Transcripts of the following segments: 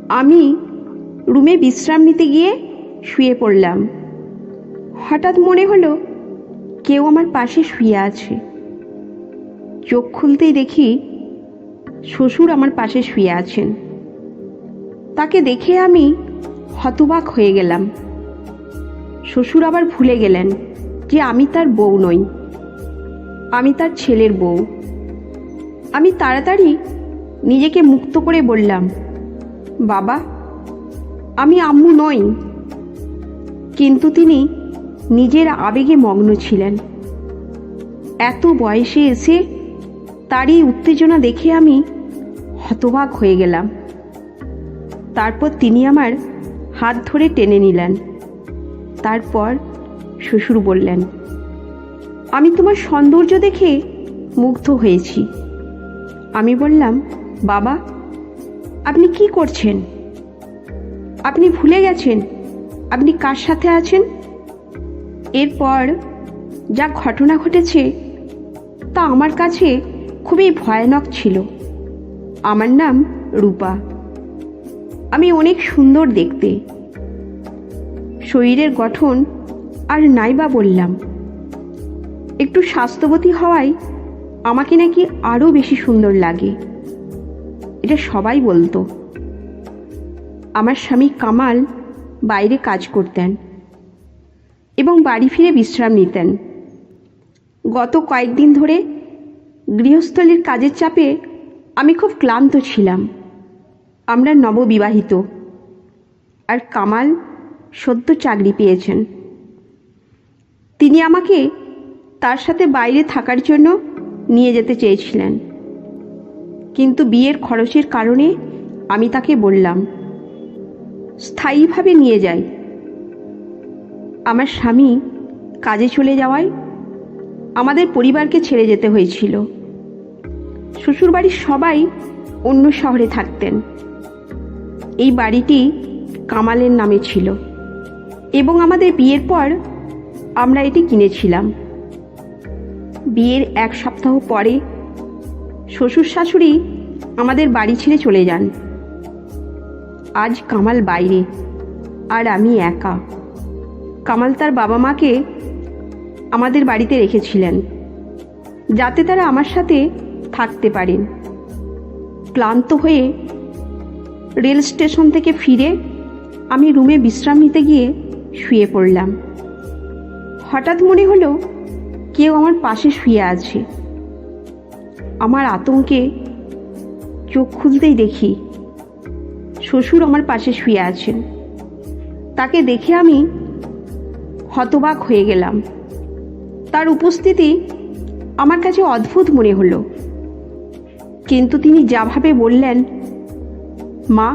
আমি রুমে বিশ্রাম নিতে গিয়ে শুয়ে পড়লাম। হঠাৎ মনে হলো কেউ আমার পাশে শুয়ে আছে। চোখ খুলতেই দেখি শ্বশুর আমার পাশে শুয়ে আছেন। তাকে দেখে আমি হতবাক হয়ে গেলাম। শ্বশুর আবার ভুলে গেলেন যে আমি তার বউ নই, আমি তার ছেলের বউ। আমি তাড়াতাড়ি নিজেকে মুক্ত করে বললাম, বাবা, আমি আম্মু নই। কিন্তু তিনি নিজের আবেগে মগ্ন ছিলেন। এত বয়সে এসে তারই উত্তেজনা দেখে আমি হতবাক হয়ে গেলাম। তারপর তিনি আমার হাত ধরে টেনে নিলেন। তারপর শ্বশুর বললেন, আমি তোমার সৌন্দর্য দেখে মুগ্ধ হয়েছি। আমি বললাম, বাবা, আপনি কি করছেন? আপনি ভুলে গেছেন আপনি কার সাথে আছেন? এরপর যা ঘটনা ঘটেছে তা আমার কাছে খুবই ভয়ানক ছিল। আমার নাম রূপা। আমি অনেক সুন্দর দেখতে, শরীরের গঠন আর নাইবা বললাম। একটু স্বাস্থ্যবতী হওয়ায় আমাকে নাকি আরও বেশি সুন্দর লাগে, এটা সবাই বলতো। আমার স্বামী কামাল বাইরে কাজ করতেন এবং বাড়ি ফিরে বিশ্রাম নিতেন। গত কয়েকদিন ধরে গৃহস্থলীর কাজের চাপে আমি খুব ক্লান্ত ছিলাম। আমরা নববিবাহিত, আর কামাল সদ্য চাকরি পেয়েছেন। তিনি আমাকে তার সাথে বাইরে থাকার জন্য নিয়ে যেতে চেয়েছিলেন, কিন্তু বিয়ের খরচের কারণে আমি তাকে বললাম স্থায়ীভাবে নিয়ে যাই। আমার স্বামী কাজে চলে যাওয়ায় আমাদের পরিবারকে ছেড়ে যেতে হয়েছিল। শ্বশুরবাড়ির সবাই অন্য শহরে থাকতেন। এই বাড়িটি কামালের নামে ছিল এবং আমাদের বিয়ের পর আমরা এটি কিনেছিলাম। বিয়ের 1 সপ্তাহ পরে শ্বশুর শাশুড়ি আমাদের বাড়ি ছেড়ে চলে যান। আজ কামাল বাইরে আর আমি একা। কামাল তার বাবা মাকে আমাদের বাড়িতে রেখেছিলেন যাতে তারা আমার সাথে থাকতে পারেন। ক্লান্ত হয়ে রেল স্টেশন থেকে ফিরে আমি রুমে বিশ্রাম নিতে গিয়ে শুয়ে পড়লাম। হঠাৎ মনে হলো কেউ আমার পাশে শুয়ে আছে। আমার আতঙ্কে চোখ খুলতেই দেখি শ্বশুর আমার পাশে শুয়ে আছেন। তাকে দেখে আমি হতবাক হয়ে গেলাম। তার উপস্থিতি আমার কাছে অদ্ভুত মনে হলো, কিন্তু তিনি যাভাবে বললেন, মা,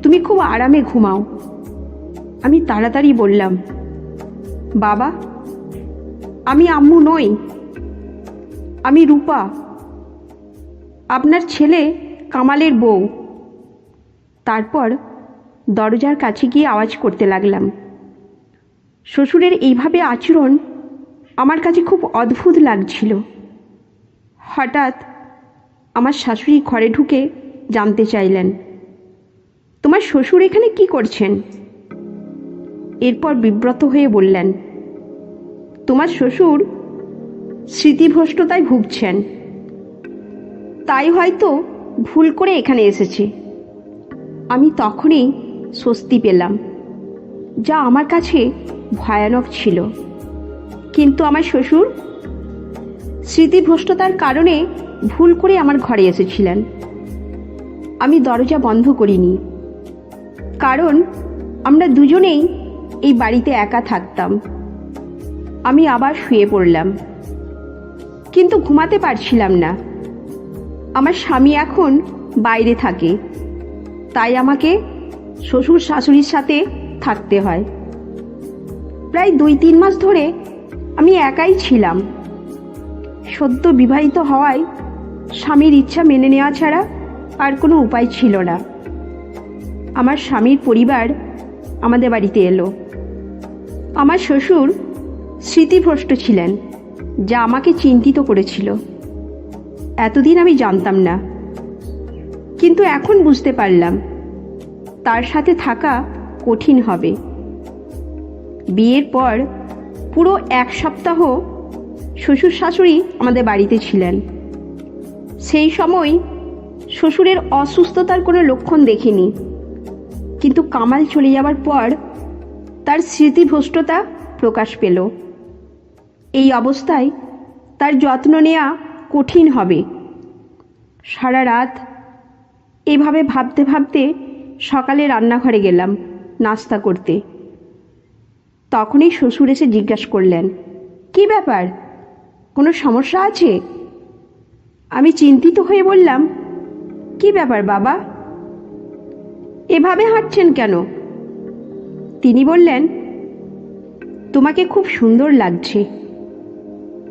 তুমি খুব আরামে ঘুমাও। আমি তাড়াতাড়ি বললাম, বাবা, আমি আম্মু নই, আমি রূপা, আপনার ছেলে কামালের বউ। তারপর দরজার কাছে গিয়ে আওয়াজ করতে লাগলাম। শ্বশুরের এইভাবে আচরণ আমার কাছে খুব অদ্ভুত লাগছিল। হঠাৎ আমার শাশুড়ি ঘরে ঢুকে জানতে চাইলেন, তোমার শ্বশুর এখানে কি করছেন? এরপর বিব্রত হয়ে বললেন, তোমার শ্বশুর স্মৃতিভ্রষ্টতায় ভুগছেন, তাই হয়তো ভুল করে এখানে এসেছে। আমি তখনই স্বস্তি পেলাম, যা আমার কাছে ভয়ানক ছিল। কিন্তু আমার শ্বশুর স্মৃতিভ্রষ্টতার কারণে ভুল করে আমার ঘরে এসেছিলেন। আমি দরজা বন্ধ করিনি, কারণ আমরা দুজনেই এই বাড়িতে একা থাকতাম। আমি আবার শুয়ে পড়লাম, কিন্তু ঘুমাতে পারছিলাম না। আমার স্বামী এখন বাইরে থাকে, তাই আমাকে শ্বশুর শাশুড়ির সাথে থাকতে হয়। প্রায় 2-3 মাস ধরে আমি একাই ছিলাম। সদ্য বিবাহিত হওয়ায় স্বামীর ইচ্ছা মেনে নেওয়া ছাড়া আর কোনো উপায় ছিল না। আমার স্বামীর পরিবার আমাদের বাড়িতে এলো। আমার শ্বশুর স্মৃতিভ্রষ্ট ছিলেন, যা আমাকে চিন্তিত করেছিল। এতদিন আমি জানতাম না, কিন্তু এখন বুঝতে পারলাম তার সাথে থাকা কঠিন হবে। বিয়ের পর পুরো 1 সপ্তাহ শ্বশুর শাশুড়ি আমাদের বাড়িতে ছিলেন। সেই সময় শ্বশুরের অসুস্থতার কোনো লক্ষণ দেখিনি, কিন্তু কামাল চলে যাওয়ার পর তার স্মৃতিভ্রষ্টতা প্রকাশ পেল। এই অবস্থায় তার যত্ন নেওয়া কঠিন হবে। সারা রাত এভাবে ভাবতে ভাবতে সকালে রান্নাঘরে গেলাম নাস্তা করতে। তখনই শ্বশুর এসে জিজ্ঞাসা করলেন, কি ব্যাপার, কোনো সমস্যা আছে? আমি চিন্তিত হয়ে বললাম, কি ব্যাপার বাবা, এভাবে হাঁটছেন কেন? তিনি বললেন, তোমাকে খুব সুন্দর লাগছে।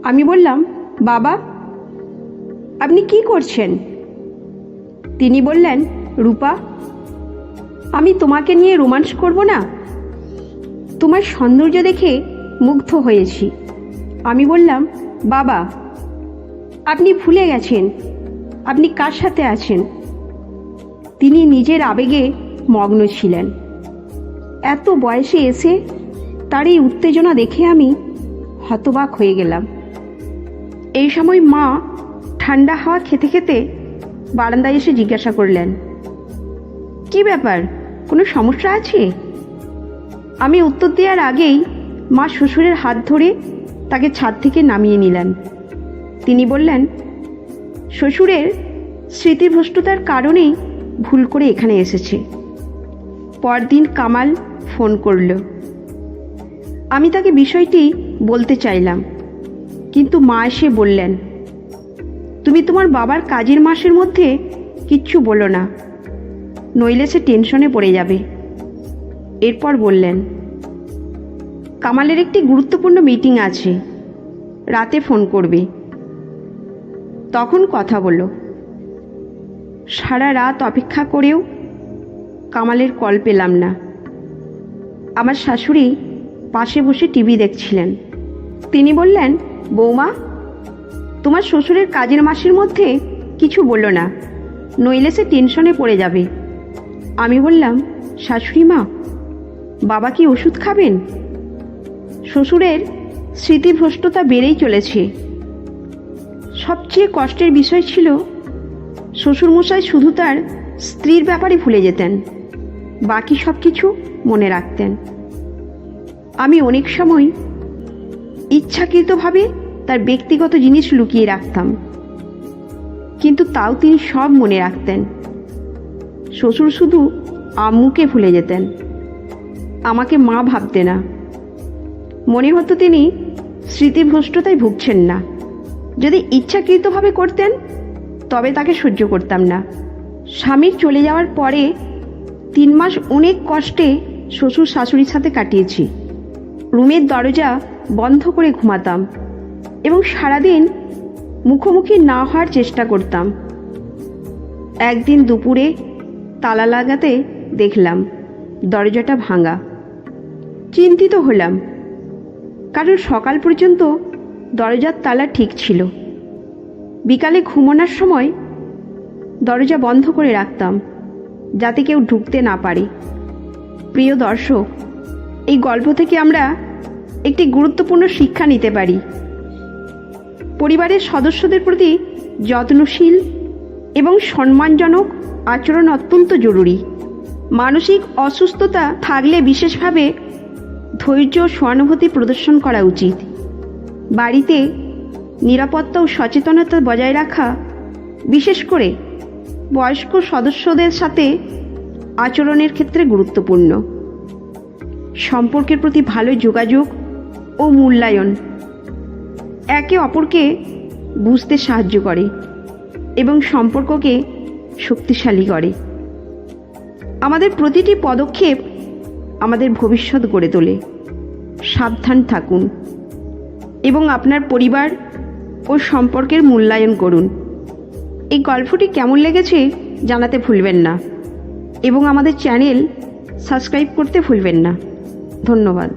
আমি বললাম, বাবা আপনি কি করছেন? তিনি বললেন, রূপা, আমি তোমাকে নিয়ে রোমান্স করব না? তোমার সৌন্দর্য দেখে মুগ্ধ হয়েছি। আমি বললাম, বাবা আপনি ভুলে গেছেন আপনি কার সাথে আছেন। তিনি নিজের আবেগে মগ্ন ছিলেন। এত বয়সে এসে তার এই উত্তেজনা দেখে আমি হতবাক হয়ে গেলাম। এই সময় মা ঠান্ডা হাওয়া খেতে খেতে বারান্দায় এসে জিজ্ঞাসা করলেন, কি ব্যাপার, কোনো সমস্যা আছে? আমি উত্তর দেওয়ার আগেই মা শ্বশুরের হাত ধরে তাকে ছাদ থেকে নামিয়ে নিলেন। তিনি বললেন, শ্বশুরের স্মৃতিভ্রষ্টতার কারণেই ভুল করে এখানে এসেছে। পরদিন কামাল ফোন করল। আমি তাকে বিষয়টি বলতে চাইলাম, কিন্তু মা এসে বললেন, তুমি তোমার বাবার কাজের মাসের মধ্যে কিচ্ছু বলো না, নইলে সে টেনশনে পড়ে যাবে। এরপর বললেন, কামালের একটি গুরুত্বপূর্ণ মিটিং আছে, রাতে ফোন করবে। তখন কথা বলল। সারা রাত অপেক্ষা করেও কামালের কল পেলাম না। আমার শাশুড়ি পাশে বসে টিভি দেখছিলেন। তিনি বললেন, বৌমা তোমার শ্বশুরের কাজের মাসের মধ্যে কিছু বললো না, নইলে সে টেনশনে পড়ে যাবে। আমি বললাম, শাশুড়ি মা, বাবা কি ওষুধ খাবেন? শ্বশুরের স্মৃতিভ্রষ্টতা বেড়েই চলেছে। সবচেয়ে কষ্টের বিষয় ছিল শ্বশুরমশাই শুধু তার স্ত্রীর ব্যাপারে ভুলে যেতেন, বাকি সব কিছু মনে রাখতেন। আমি অনেক সময় ইচ্ছাকৃতভাবে তার ব্যক্তিগত জিনিস লুকিয়ে রাখতাম, কিন্তু তাও তিনি সব মনে রাখতেন। শ্বশুর শুধু আম্মুকে ভুলে যেতেন, আমাকে মা ভাবতে না। মনে হতো তিনি স্মৃতিভ্রষ্টতায় ভুগছেন না। যদি ইচ্ছাকৃতভাবে করতেন তবে তাকে সহ্য করতাম না। স্বামীর চলে যাওয়ার পরে 3 মাস অনেক কষ্টে শ্বশুর শাশুড়ির সাথে কাটিয়েছি। রুমের দরজা বন্ধ করে ঘুমাতাম এবং সারাদিন মুখোমুখি না হওয়ার চেষ্টা করতাম। একদিন দুপুরে তালা লাগাতে দেখলাম দরজাটা ভাঙা। চিন্তিত হলাম, কারণ সকাল পর্যন্ত দরজার তালা ঠিক ছিল। বিকালে ঘুমানোর সময় দরজা বন্ধ করে রাখতাম যাতে কেউ ঢুকতে না পারে। প্রিয় দর্শক, এই গল্প থেকে আমরা একটি গুরুত্বপূর্ণ শিক্ষা নিতে পারি। পরিবারের সদস্যদের প্রতি যত্নশীল এবং সম্মানজনক আচরণ অত্যন্ত জরুরি। মানসিক অসুস্থতা থাকলে বিশেষভাবে ধৈর্য ও সহানুভূতি প্রদর্শন করা উচিত। বাড়িতে নিরাপত্তা ও সচেতনতা বজায় রাখা, বিশেষ করে বয়স্ক সদস্যদের সাথে আচরণের ক্ষেত্রে গুরুত্বপূর্ণ। সম্পর্কের প্রতি ভালো যোগাযোগ ও মূল্যায়ন একে অপরকে বুঝতে সাহায্য করে এবং সম্পর্ককে শক্তিশালী করে। আমাদের প্রতিটি পদক্ষেপ আমাদের ভবিষ্যৎ গড়ে তোলে। সাবধান থাকুন এবং আপনার পরিবার ও সম্পর্কের মূল্যায়ন করুন। এই গল্পটি কেমন লেগেছে জানাতে ভুলবেন না এবং আমাদের চ্যানেল সাবস্ক্রাইব করতে ভুলবেন না। ধন্যবাদ।